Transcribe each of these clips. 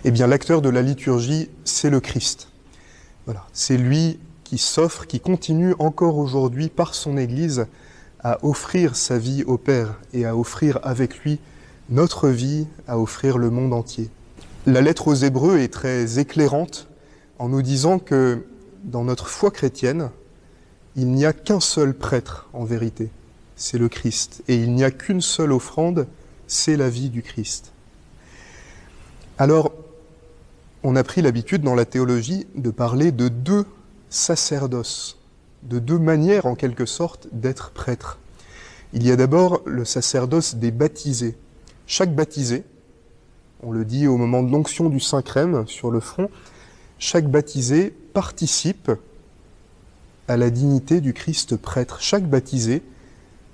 Eh bien, l'acteur de la liturgie, c'est le Christ. Voilà. C'est lui qui s'offre, qui continue encore aujourd'hui par son Église à offrir sa vie au Père et à offrir avec lui notre vie, à offrir le monde entier. La lettre aux Hébreux est très éclairante en nous disant que dans notre foi chrétienne, il n'y a qu'un seul prêtre en vérité, c'est le Christ. Et il n'y a qu'une seule offrande, c'est la vie du Christ. Alors, on a pris l'habitude dans la théologie de parler de deux sacerdoces, de deux manières en quelque sorte d'être prêtre. Il y a d'abord le sacerdoce des baptisés. Chaque baptisé, on le dit au moment de l'onction du Saint-Crème sur le front, chaque baptisé participe à la dignité du Christ prêtre. Chaque baptisé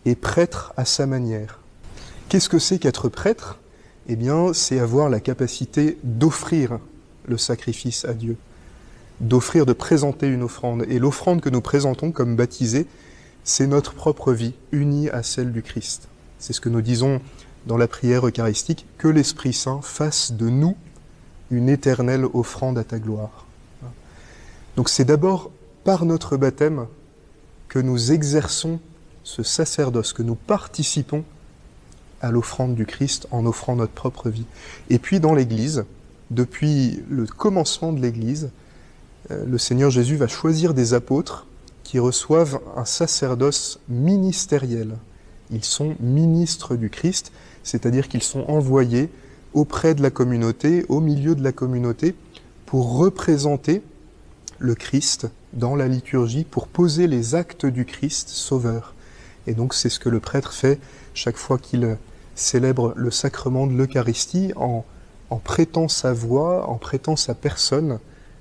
est prêtre à sa manière. Qu'est-ce que c'est qu'être prêtre ? Eh bien, c'est avoir la capacité d'offrir le sacrifice à Dieu, d'offrir, de présenter une offrande. Et l'offrande que nous présentons comme baptisés, c'est notre propre vie, unie à celle du Christ. C'est ce que nous disons dans la prière eucharistique, que l'Esprit Saint fasse de nous une éternelle offrande à ta gloire. Donc c'est d'abord par notre baptême que nous exerçons ce sacerdoce, que nous participons à l'offrande du Christ en offrant notre propre vie. Et puis dans l'Église, depuis le commencement de l'Église, le Seigneur Jésus va choisir des apôtres qui reçoivent un sacerdoce ministériel. Ils sont ministres du Christ, c'est-à-dire qu'ils sont envoyés auprès de la communauté, au milieu de la communauté, pour représenter le Christ dans la liturgie, pour poser les actes du Christ sauveur. Et donc c'est ce que le prêtre fait chaque fois qu'il célèbre le sacrement de l'Eucharistie, en prêtant sa voix, en prêtant sa personne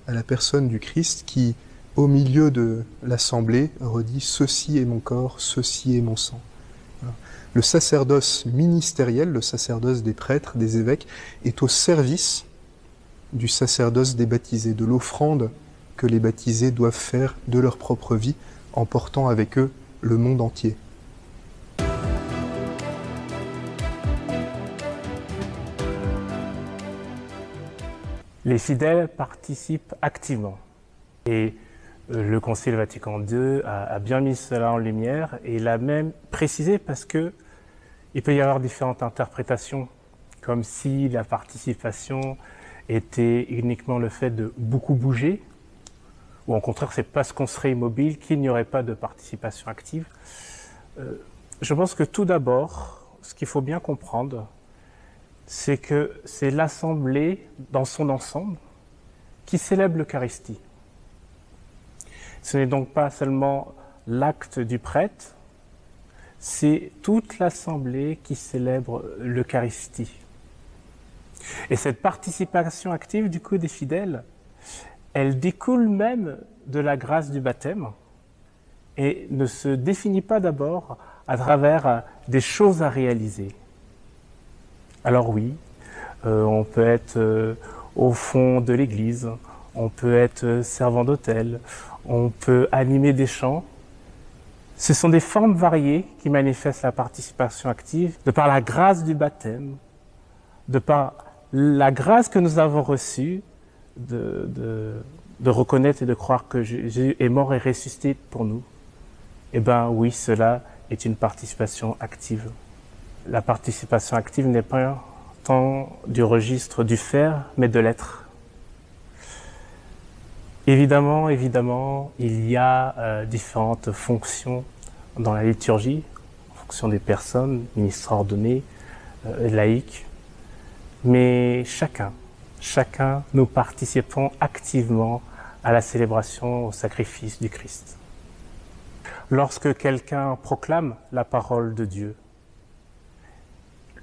à la personne du Christ qui, au milieu de l'assemblée, redit « Ceci est mon corps, ceci est mon sang ». Le sacerdoce ministériel, le sacerdoce des prêtres, des évêques, est au service du sacerdoce des baptisés, de l'offrande que les baptisés doivent faire de leur propre vie en portant avec eux le monde entier. Les fidèles participent activement. Et le Concile Vatican II a bien mis cela en lumière et l'a même précisé parce que il peut y avoir différentes interprétations, comme si la participation était uniquement le fait de beaucoup bouger, ou au contraire c'est parce qu'on serait immobile qu'il n'y aurait pas de participation active. Je pense que tout d'abord, ce qu'il faut bien comprendre, c'est que c'est l'Assemblée dans son ensemble qui célèbre l'Eucharistie. Ce n'est donc pas seulement l'acte du prêtre, c'est toute l'Assemblée qui célèbre l'Eucharistie. Et cette participation active du coup des fidèles, elle découle même de la grâce du baptême et ne se définit pas d'abord à travers des choses à réaliser. Alors oui, on peut être au fond de l'église, on peut être servant d'hôtel, on peut animer des chants. Ce sont des formes variées qui manifestent la participation active de par la grâce du baptême, de par la grâce que nous avons reçue de reconnaître et de croire que Jésus est mort et ressuscité pour nous. Eh bien oui, cela est une participation active. La participation active n'est pas tant du registre du faire, mais de l'être. Évidemment, il y a différentes fonctions dans la liturgie, en fonction des personnes, ministres ordonnés, laïcs, mais chacun, nous participons activement à la célébration, au sacrifice du Christ. Lorsque quelqu'un proclame la parole de Dieu,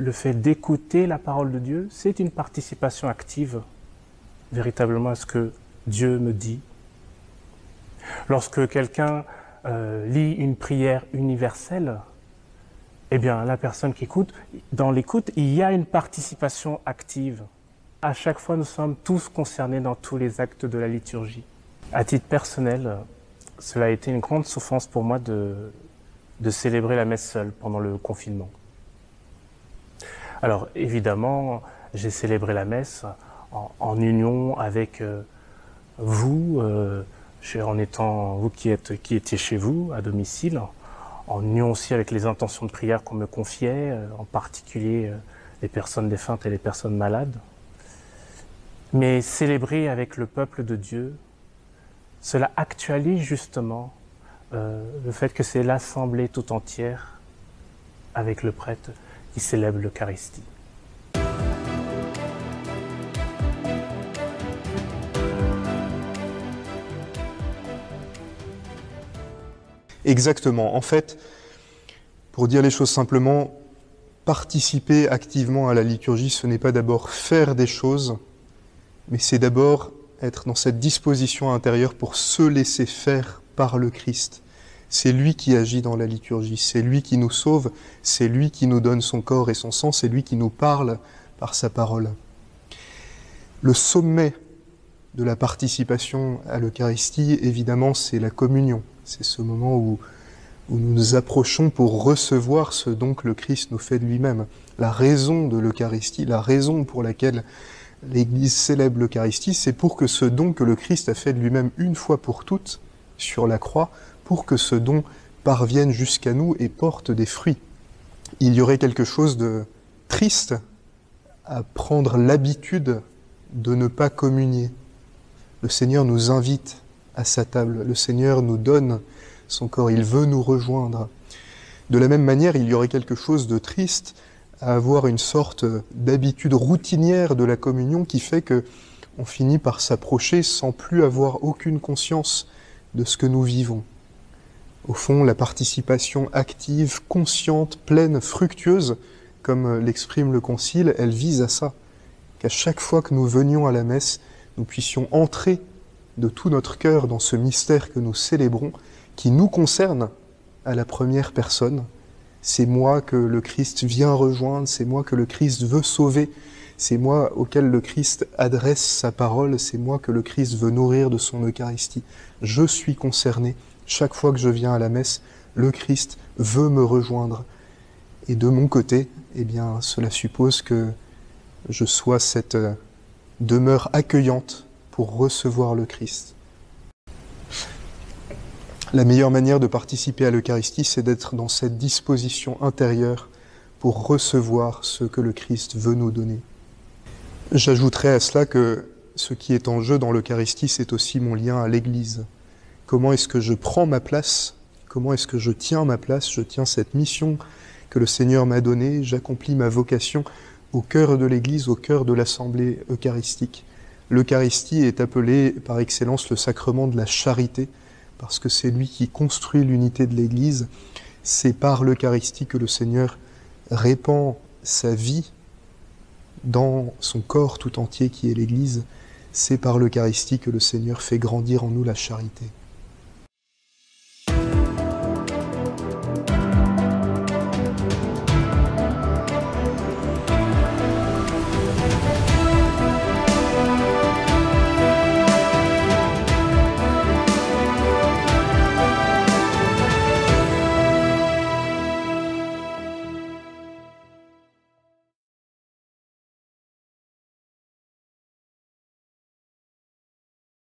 le fait d'écouter la parole de Dieu, c'est une participation active, véritablement à ce que Dieu me dit. Lorsque quelqu'un lit une prière universelle, eh bien, la personne qui écoute, dans l'écoute, il y a une participation active. À chaque fois, nous sommes tous concernés dans tous les actes de la liturgie. À titre personnel, cela a été une grande souffrance pour moi de célébrer la messe seule pendant le confinement. Alors, évidemment, j'ai célébré la messe en union avec vous, en étant vous qui étiez chez vous, à domicile, en union aussi avec les intentions de prière qu'on me confiait, en particulier les personnes défuntes et les personnes malades. Mais célébrer avec le peuple de Dieu, cela actualise justement le fait que c'est l'assemblée tout entière avec le prêtre qui célèbre l'Eucharistie. Exactement. En fait, pour dire les choses simplement, participer activement à la liturgie, ce n'est pas d'abord faire des choses, mais c'est d'abord être dans cette disposition intérieure pour se laisser faire par le Christ. C'est lui qui agit dans la liturgie, c'est lui qui nous sauve, c'est lui qui nous donne son corps et son sang, c'est lui qui nous parle par sa parole. Le sommet de la participation à l'Eucharistie, évidemment, c'est la communion. C'est ce moment où nous nous approchons pour recevoir ce don que le Christ nous fait de lui-même. La raison de l'Eucharistie, la raison pour laquelle l'Église célèbre l'Eucharistie, c'est pour que ce don que le Christ a fait de lui-même une fois pour toutes sur la croix, pour que ce don parvienne jusqu'à nous et porte des fruits. Il y aurait quelque chose de triste à prendre l'habitude de ne pas communier. Le Seigneur nous invite à sa table, le Seigneur nous donne son corps, il veut nous rejoindre. De la même manière, il y aurait quelque chose de triste à avoir une sorte d'habitude routinière de la communion qui fait que on finit par s'approcher sans plus avoir aucune conscience de ce que nous vivons. Au fond, la participation active, consciente, pleine, fructueuse, comme l'exprime le Concile, elle vise à ça, qu'à chaque fois que nous venions à la messe, nous puissions entrer de tout notre cœur dans ce mystère que nous célébrons, qui nous concerne à la première personne. C'est moi que le Christ vient rejoindre, c'est moi que le Christ veut sauver, c'est moi auquel le Christ adresse sa parole, c'est moi que le Christ veut nourrir de son Eucharistie. Je suis concerné. Chaque fois que je viens à la messe, le Christ veut me rejoindre. Et de mon côté, eh bien, cela suppose que je sois cette demeure accueillante pour recevoir le Christ. La meilleure manière de participer à l'Eucharistie, c'est d'être dans cette disposition intérieure pour recevoir ce que le Christ veut nous donner. J'ajouterai à cela que ce qui est en jeu dans l'Eucharistie, c'est aussi mon lien à l'Église. Comment est-ce que je prends ma place? Comment est-ce que je tiens ma place? Je tiens cette mission que le Seigneur m'a donnée, j'accomplis ma vocation au cœur de l'Église, au cœur de l'Assemblée eucharistique. L'Eucharistie est appelée par excellence le sacrement de la charité, parce que c'est lui qui construit l'unité de l'Église. C'est par l'Eucharistie que le Seigneur répand sa vie dans son corps tout entier qui est l'Église. C'est par l'Eucharistie que le Seigneur fait grandir en nous la charité.